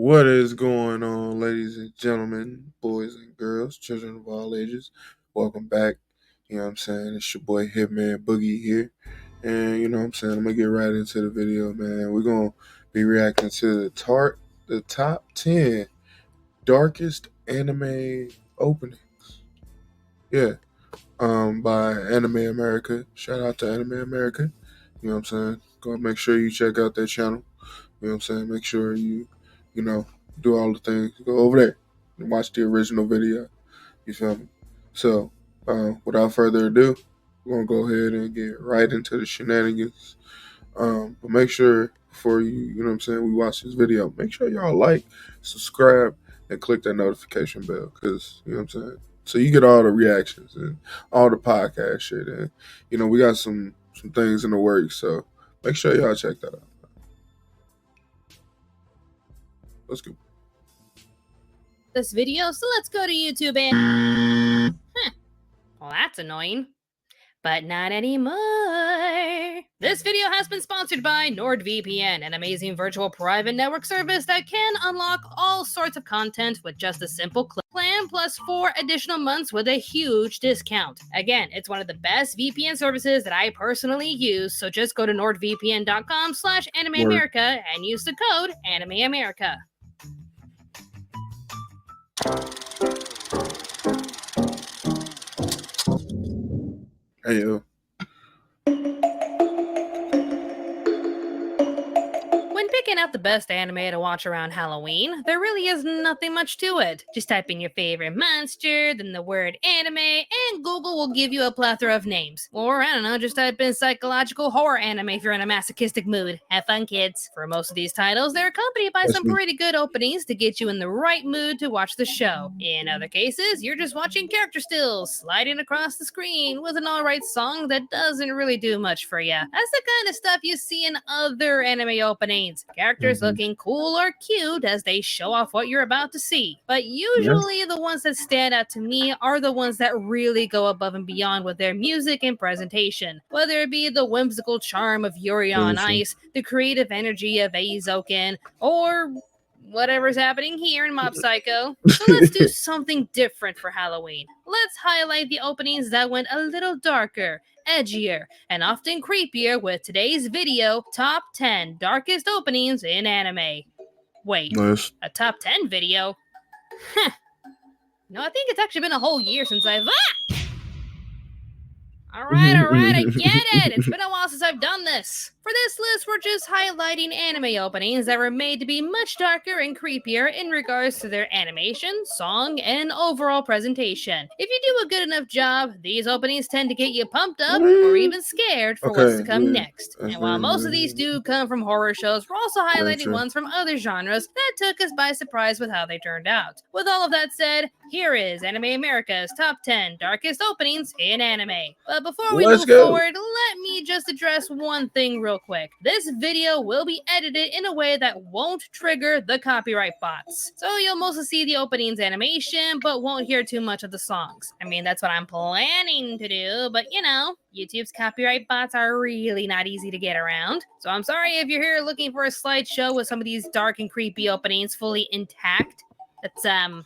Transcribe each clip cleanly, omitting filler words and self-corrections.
What is going on, ladies and gentlemen, boys and girls, children of all ages? Welcome back. You know what I'm saying? It's your boy Hitman Boogie here. And you know what I'm saying? I'm gonna get right into the video, man. We're gonna be reacting to the top 10 darkest anime openings. Yeah. By Anime America. Shout out to Anime America. You know what I'm saying? Go make sure you check out their channel. You know what I'm saying? Make sure you know, do all the things. Go over there and watch the original video. You feel me? So, without further ado, we're gonna go ahead and get right into the shenanigans. But make sure before you know what I'm saying, we watch this video, make sure y'all like, subscribe, and click that notification bell, because you know what I'm saying. So you get all the reactions and all the podcast shit, and you know we got some things in the works. So make sure y'all check that out. Let's go. This video, so let's go to YouTube and... Well, that's annoying. But not anymore. This video has been sponsored by NordVPN, an amazing virtual private network service that can unlock all sorts of content with just a simple click. Plan plus 4 additional months with a huge discount. Again, it's one of the best VPN services that I personally use, so just go to nordvpn.com/AnimeAmerica and use the code AnimeAmerica. Hey yo. When picking out the best anime to watch around Halloween, there really is nothing much to it. Just type in your favorite monster, then the word anime, and Google will give you a plethora of names. Or, I don't know, just type in psychological horror anime if you're in a masochistic mood. Have fun, kids. For most of these titles, they're accompanied by some pretty good openings to get you in the right mood to watch the show. In other cases, you're just watching character stills sliding across the screen with an alright song that doesn't really do much for you. That's the kind of stuff you see in other anime openings. Characters looking cool or cute as they show off what you're about to see. But usually the ones that stand out to me are the ones that really go above and beyond with their music and presentation. Whether it be the whimsical charm of Yuri on Ice, the creative energy of Eizoken, or whatever's happening here in Mob Psycho. So let's do something different for Halloween. Let's highlight the openings that went a little darker, edgier, and often creepier with today's video, Top 10 Darkest Openings in Anime. Wait, a Top 10 video? No, I think it's actually been a whole year since I've... Alright, I get it! It's been a while since I've done this! For this list, we're just highlighting anime openings that were made to be much darker and creepier in regards to their animation, song, and overall presentation. If you do a good enough job, these openings tend to get you pumped up or even scared for what's to come next. And while most of these do come from horror shows, we're also highlighting ones from other genres that took us by surprise with how they turned out. With all of that said, here is Anime America's Top 10 Darkest Openings in Anime. But before we move forward, let me just address one thing real quick. This video will be edited in a way that won't trigger the copyright bots. So you'll mostly see the opening's animation, but won't hear too much of the songs. I mean, that's what I'm planning to do, but you know, YouTube's copyright bots are really not easy to get around. So I'm sorry if you're here looking for a slideshow with some of these dark and creepy openings fully intact. That's not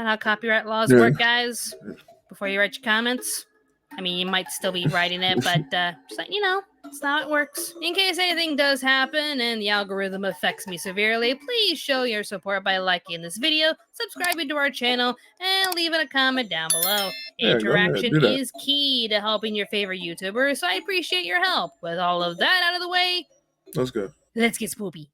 how copyright laws work, guys. Before you write your comments. I mean, you might still be writing it, but just letting you know, that's how it works. In case anything does happen and the algorithm affects me severely, please show your support by liking this video, subscribing to our channel, and leaving a comment down below. Interaction is key to helping your favorite YouTubers, so I appreciate your help. With all of that out of the way, let's go. Let's get spoopy.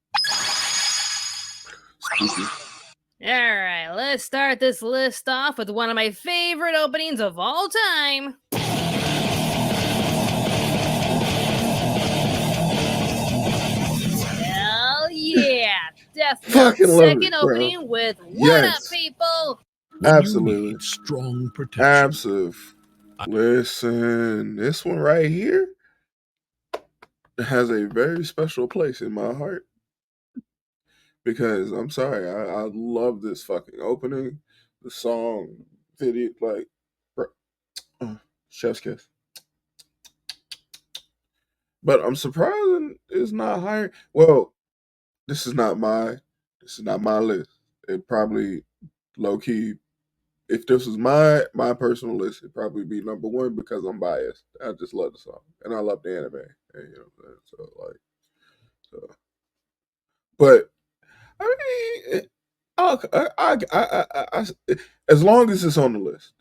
Alright, let's start this list off with one of my favorite openings of all time. Hell yeah! Death Note second opening with What Up, People? Absolutely. Strong protection. Absolutely. Listen, this one right here has a very special place in my heart. Because I'm sorry, I love this fucking opening, the song, video, like, chef's kiss. But I'm surprised it's not higher. Well, this is not my This is not my list. It probably low key. If this was my personal list, it'd probably be number one because I'm biased. I just love the song and I love the anime. And, you know what I'm saying? So like, so. But I mean, as long as it's on the list,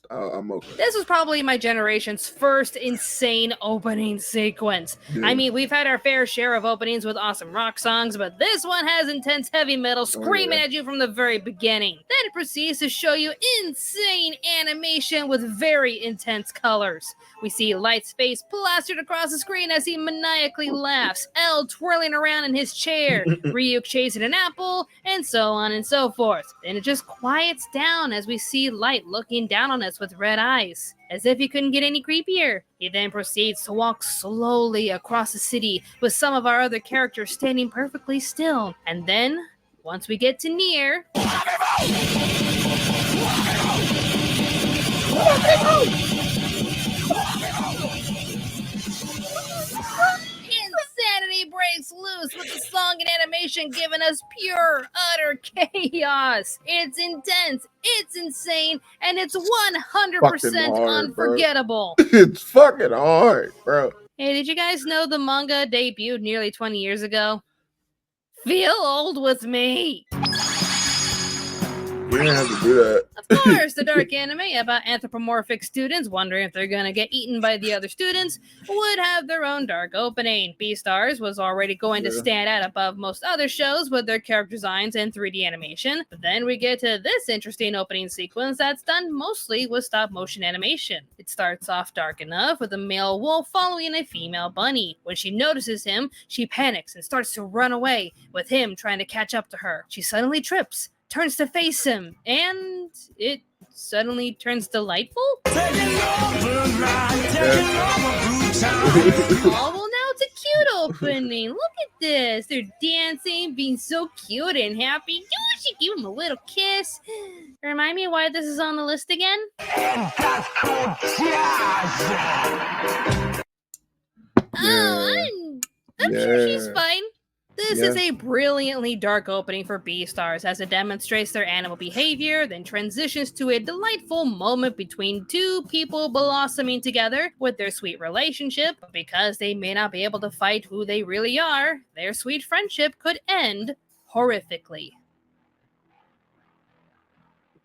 I'm okay. This was probably my generation's first insane opening sequence. Yeah. I mean, we've had our fair share of openings with awesome rock songs, but this one has intense heavy metal screaming at you from the very beginning. Then it proceeds to show you insane animation with very intense colors. We see Light's face plastered across the screen as he maniacally laughs, L twirling around in his chair, Ryuk chasing an apple, and so on and so forth. Then it just quiets down as we see Light looking down on us with red eyes, as if he couldn't get any creepier. He then proceeds to walk slowly across the city with some of our other characters standing perfectly still. And then, once we get to near... Insanity breaks loose with the song and animation giving us pure, utter chaos. It's intense, it's insane, and it's 100% unforgettable. It's fucking hard, bro. Hey, did you guys know the manga debuted nearly 20 years ago? Feel old with me. You didn't have to do that. Of course, the dark anime about anthropomorphic students wondering if they're gonna get eaten by the other students would have their own dark opening. Beastars was already going to stand out above most other shows with their character designs and 3D animation, but then we get to this interesting opening sequence that's done mostly with stop motion animation. It starts off dark enough with a male wolf following a female bunny. When she notices him, she panics and starts to run away, with him trying to catch up to her. She suddenly trips, turns to face him, and it suddenly turns delightful? Oh, well, now it's a cute opening. Look at this. They're dancing, being so cute and happy. You should give them a little kiss. Remind me why this is on the list again? Oh, I'm sure she's fine. This is a brilliantly dark opening for Beastars as it demonstrates their animal behavior, then transitions to a delightful moment between two people blossoming together with their sweet relationship. But because they may not be able to fight who they really are, their sweet friendship could end horrifically.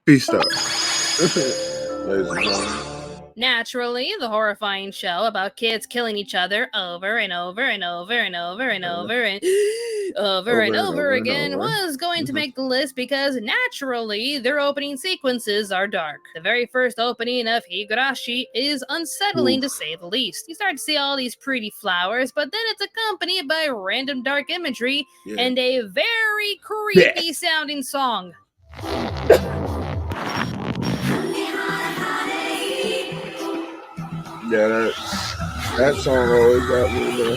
Beastars. Ladies and gentlemen. Naturally, the horrifying show about kids killing each other over and over and over and over and over and over and over again was going to make the list because naturally their opening sequences are dark. The very first opening of Higurashi is unsettling to say the least. You start to see all these pretty flowers, but then it's accompanied by random dark imagery and a very creepy sounding song. Yeah, that song always got me there.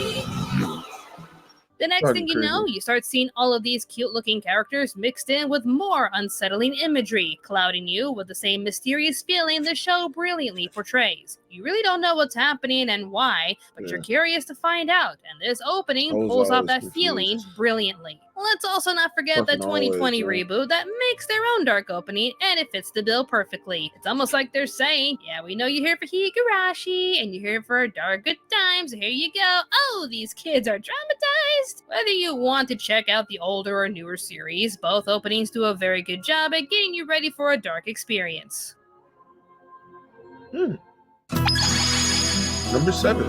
The next thing you know, you start seeing all of these cute-looking characters mixed in with more unsettling imagery, clouding you with the same mysterious feeling the show brilliantly portrays. You really don't know what's happening and why, but you're curious to find out, and this opening pulls off that feeling brilliantly. Let's also not forget the 2020 reboot that makes their own dark opening, and it fits the bill perfectly. It's almost like they're saying, yeah, we know you're here for Higurashi, and you're here for dark good times, so here you go. Oh, these kids are traumatized! Whether you want to check out the older or newer series, both openings do a very good job at getting you ready for a dark experience. Number 7.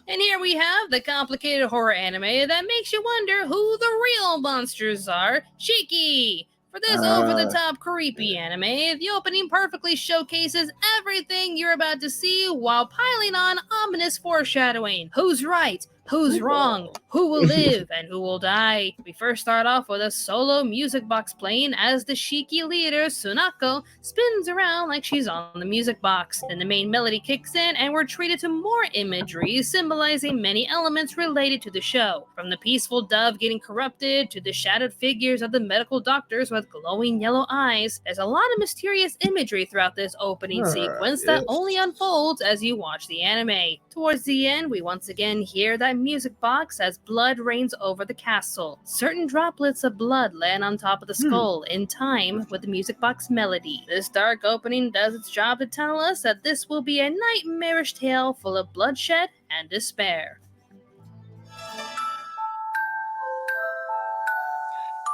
And here we have the complicated horror anime that makes you wonder who the real monsters are, Shiki. For this over-the-top creepy anime, the opening perfectly showcases everything you're about to see while piling on ominous foreshadowing. Who's right? Who's wrong? Who will live and who will die? We first start off with a solo music box playing as the Shiki leader, Sunako, spins around like she's on the music box. Then the main melody kicks in and we're treated to more imagery symbolizing many elements related to the show. From the peaceful dove getting corrupted to the shadowed figures of the medical doctors with glowing yellow eyes, there's a lot of mysterious imagery throughout this opening sequence that only unfolds as you watch the anime. Towards the end, we once again hear that music box as blood rains over the castle. Certain droplets of blood land on top of the skull in time with the music box melody. This dark opening does its job to tell us that this will be a nightmarish tale full of bloodshed and despair.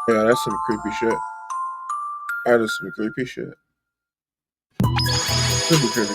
Yeah, that's some creepy shit. That is some creepy shit. Super creepy.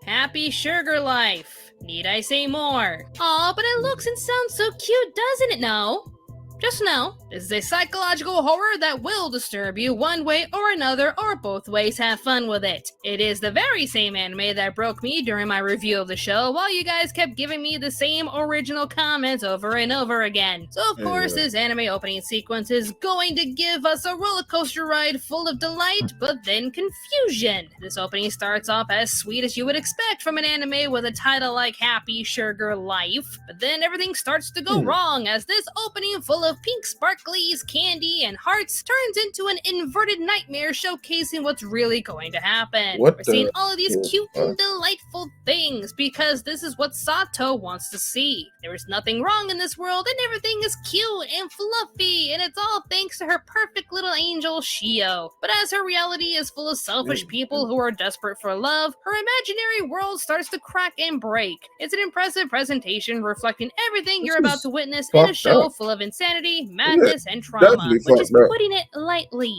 Happy sugar life. Need I say more? Aw, but it looks and sounds so cute, doesn't it? No? Just know, this is a psychological horror that will disturb you one way or another, or both ways. Have fun with it. It is the very same anime that broke me during my review of the show, while you guys kept giving me the same original comments over and over again. So of course, this anime opening sequence is going to give us a roller coaster ride full of delight, but then confusion. This opening starts off as sweet as you would expect from an anime with a title like Happy Sugar Life, but then everything starts to go wrong as this opening full of pink sparklies, candy, and hearts turns into an inverted nightmare showcasing what's really going to happen. We're seeing all of these cute and delightful things because this is what Sato wants to see. There is nothing wrong in this world and everything is cute and fluffy, and it's all thanks to her perfect little angel Shio. But as her reality is full of selfish people who are desperate for love, her imaginary world starts to crack and break. It's an impressive presentation reflecting everything you're about to witness in a show full of insanity, madness, and trauma, which is putting it lightly.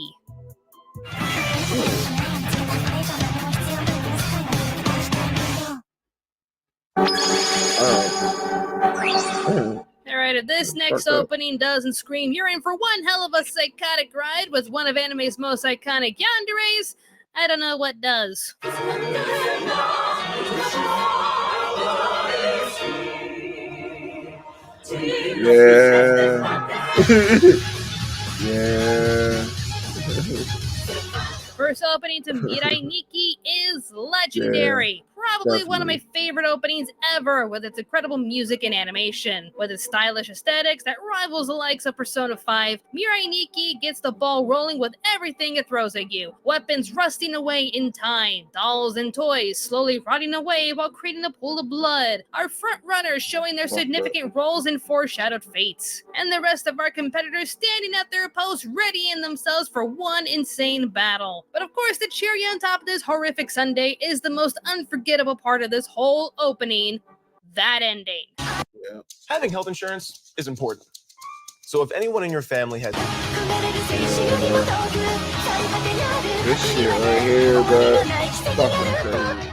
Alright, if this next opening doesn't scream, you're in for one hell of a psychotic ride with one of anime's most iconic yanderes, I don't know what does. Yeah. Yeah. First opening to Mirai Nikki is legendary. Probably one of my favorite openings ever, with its incredible music and animation. With its stylish aesthetics that rivals the likes of Persona 5, Mirai Nikki gets the ball rolling with everything it throws at you. Weapons rusting away in time, dolls and toys slowly rotting away while creating a pool of blood, our front runners showing their significant roles and foreshadowed fates, and the rest of our competitors standing at their posts readying themselves for one insane battle. But of course, the cherry on top of this horrific sundae is the most unforgettable part of this whole opening, that ending. Yeah. Having health insurance is important. So if anyone in your family has... This shit right here, bro. Fucking crazy.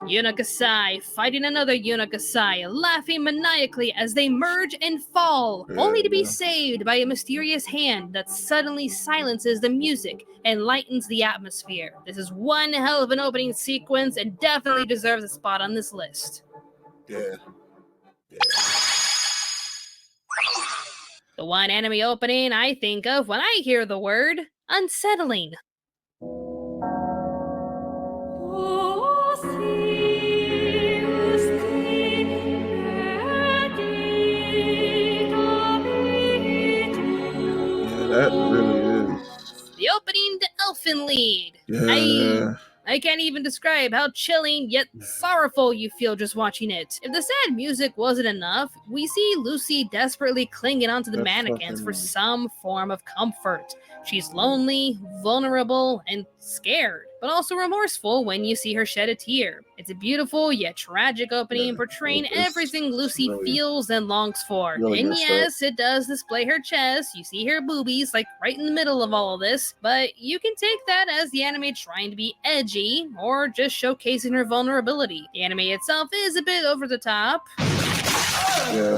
Yunakasai fighting another Yunakasai, laughing maniacally as they merge and fall, only to be saved by a mysterious hand that suddenly silences the music and lightens the atmosphere. This is one hell of an opening sequence and definitely deserves a spot on this list. Yeah. The one anime opening I think of when I hear the word unsettling. That really is. The opening to Elfen Lied. Yeah. I can't even describe how chilling yet sorrowful you feel just watching it. If the sad music wasn't enough, we see Lucy desperately clinging onto the mannequins for some form of comfort. She's lonely, vulnerable, and scared, but also remorseful when you see her shed a tear. It's a beautiful yet tragic opening portraying everything Lucy feels and longs for. And yes, it does display her chest. You see her boobies like right in the middle of all of this, but you can take that as the anime trying to be edgy or just showcasing her vulnerability. The anime itself is a bit over the top. Yeah.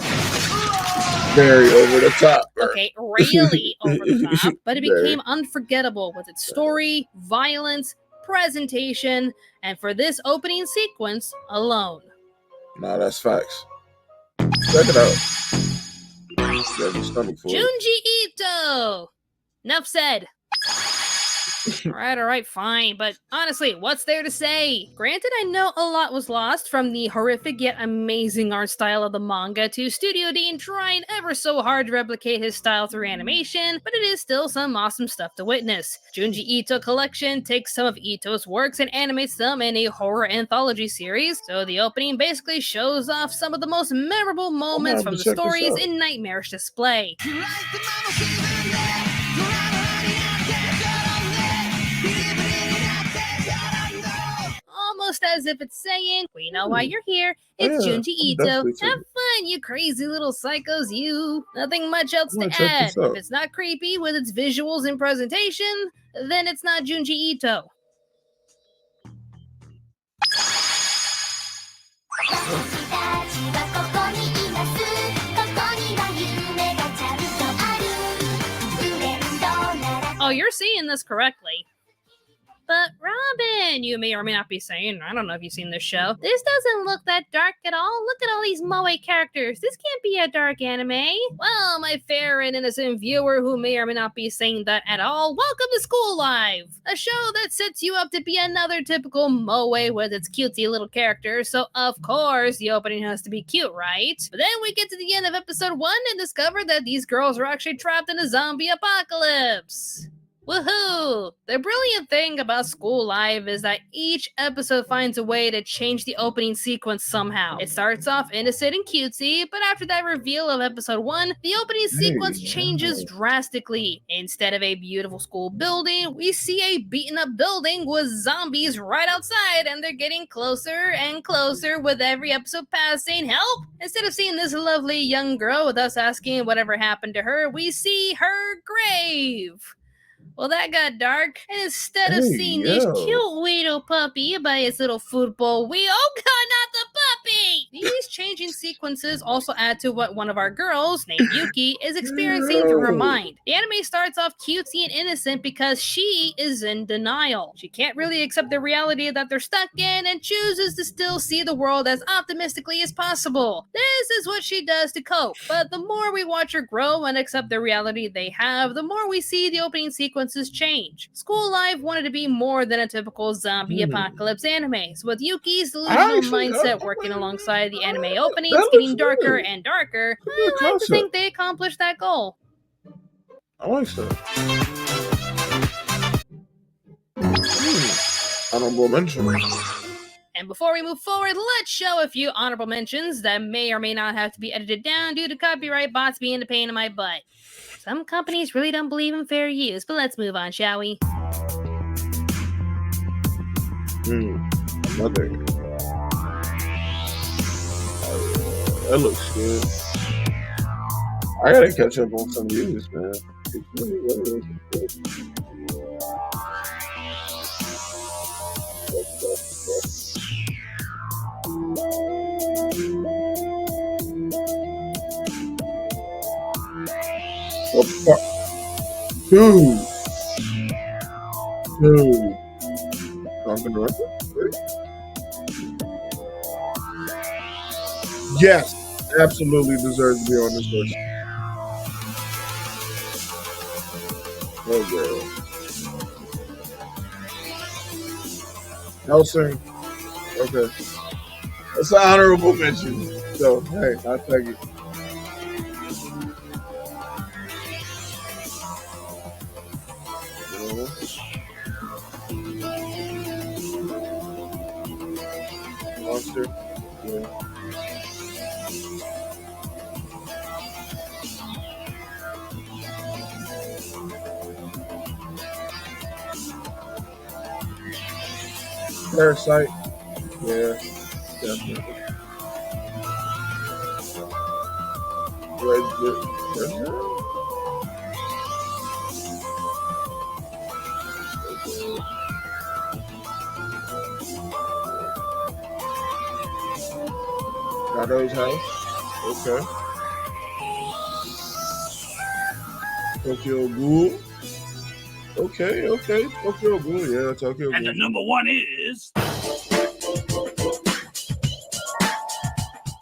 Very over the top. Bro. Okay, really over the top, but it became unforgettable with its story, violence, presentation, and for this opening sequence alone. Nah, that's facts. Check it out. Junji Ito! Enough said. Alright, fine, but honestly, what's there to say? Granted, I know a lot was lost from the horrific yet amazing art style of the manga to Studio Dean trying ever so hard to replicate his style through animation, but it is still some awesome stuff to witness. Junji Ito Collection takes some of Ito's works and animates them in a horror anthology series, so the opening basically shows off some of the most memorable moments from the stories in nightmarish display. Almost as if it's saying, we know why you're here, it's Junji Ito. Have fun, you crazy little psychos, you. Nothing much else to add. If it's not creepy with its visuals and presentation, then it's not Junji Ito. Oh, you're seeing this correctly. But Robin, you may or may not be saying, I don't know if you've seen this show. This doesn't look that dark at all. Look at all these moe characters. This can't be a dark anime. Well, my fair and innocent viewer who may or may not be saying that at all, welcome to School Live, a show that sets you up to be another typical moe with its cutesy little characters, so of course the opening has to be cute, right? But then we get to the end of episode 1 and discover that these girls are actually trapped in a zombie apocalypse. Woohoo! The brilliant thing about School Live is that each episode finds a way to change the opening sequence somehow. It starts off innocent and cutesy, but after that reveal of episode 1, the opening sequence changes drastically. Instead of a beautiful school building, we see a beaten up building with zombies right outside, and they're getting closer and closer with every episode passing. Help! Instead of seeing this lovely young girl with us asking whatever happened to her, we see her grave. Well, that got dark, and instead of seeing this cute little puppy by its little football wheel, oh god, not the puppy! These changing sequences also add to what one of our girls, named Yuki, is experiencing through her mind. The anime starts off cutesy and innocent because she is in denial. She can't really accept the reality that they're stuck in and chooses to still see the world as optimistically as possible. This is what she does to cope, but the more we watch her grow and accept the reality they have, the more we see the opening sequences change. School Live wanted to be more than a typical zombie apocalypse anime, so with Yuki's delusional mindset working alongside the anime openings getting darker and darker, I like to think they accomplished that goal. I like that. Honorable mention. And before we move forward, let's show a few honorable mentions that may or may not have to be edited down due to copyright bots being a pain in my butt. Some companies really don't believe in fair use, but let's move on, shall we? Mother. That looks good. I gotta catch up on some of these, man. Dude. Yes, absolutely deserves to be on this list. Oh, girl. Helsing. Okay. That's an honorable mention. So, hey, I'll take it. Monster. Yeah. Parasite. Yeah, definitely. Red. Shadows House. Okay. Tokyo Ghoul. Okay. Tokyo Ghoul. Yeah, Tokyo Ghoul. And the number one is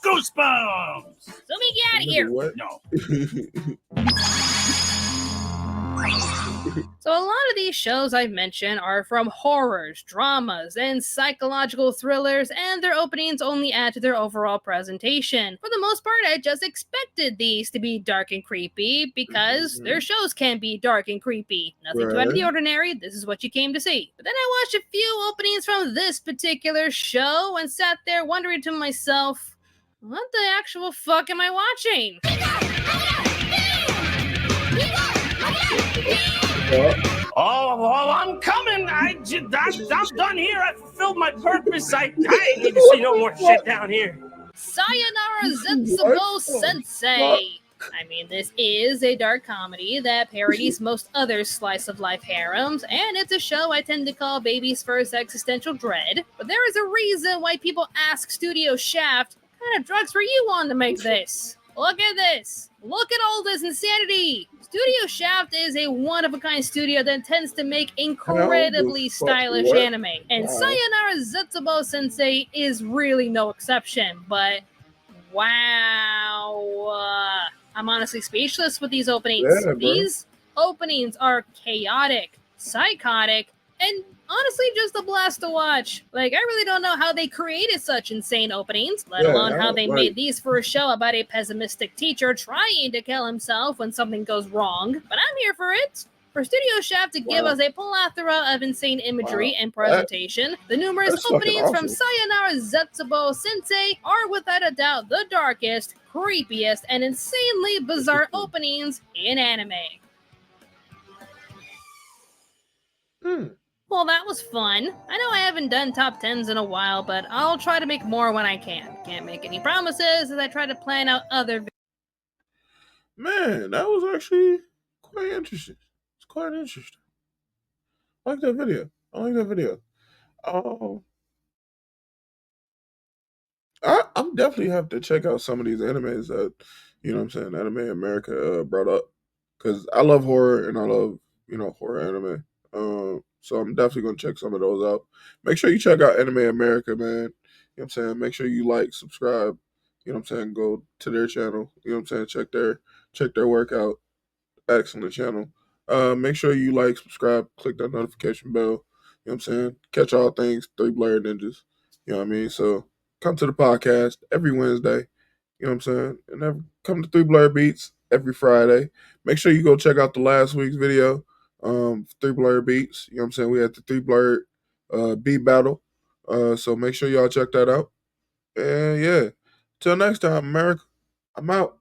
Goosebumps. So me get out of here. What? No. So, a lot of these shows I've mentioned are from horrors, dramas, and psychological thrillers, and their openings only add to their overall presentation. For the most part, I just expected these to be dark and creepy because their shows can be dark and creepy. Nothing too out of the Right. ordinary, this is what you came to see. But then I watched a few openings from this particular show and sat there wondering to myself, what the actual fuck am I watching? Oh, I'm coming. I'm done here. I fulfilled my purpose. I need to see no more shit down here. Sayonara Zetsubo Sensei. I mean, this is a dark comedy that parodies most other slice of life harems, and it's a show I tend to call baby's first existential dread. But there is a reason why people ask Studio Shaft, what kind of drugs were you on to make this? Look at this. Look at all this insanity. Studio Shaft is a one-of-a-kind studio that tends to make incredibly stylish anime, and Sayonara Zetsubo Sensei is really no exception, but wow. I'm honestly speechless with these openings. Yeah, bro. These openings are chaotic, psychotic, and honestly just a blast to watch. Like, I really don't know how they created such insane openings, let alone how they made these for a show about a pessimistic teacher trying to kill himself when something goes wrong. But I'm here for it. For Studio Shaft to give us a plethora of insane imagery and presentation, the numerous that's fucking openings from awesome. Sayonara Zetsubo Sensei are without a doubt the darkest, creepiest, and insanely bizarre openings in anime. Well, that was fun. I know I haven't done top 10s in a while, but I'll try to make more when I can. Can't make any promises as I try to plan out other Man, that was actually quite interesting. It's quite interesting. I like that video. I'm definitely have to check out some of these animes that, Anime America brought up. Because I love horror and I love, horror anime. So I'm definitely going to check some of those out. Make sure you check out Anime America, man. You know what I'm saying? Make sure you like, subscribe. You know what I'm saying? Go to their channel. You know what I'm saying? Check their work out. Excellent channel. Make sure you like, subscribe, click that notification bell. You know what I'm saying? Catch all things Three Blerd Ninjas. You know what I mean? So come to the podcast every Wednesday. You know what I'm saying? And come to Three Blerd Beats every Friday. Make sure you go check out the last week's video. Three Blerd Beats. You know what I'm saying? We had the Three Blerd beat battle. So make sure y'all check that out. And yeah. Till next time, America. I'm out.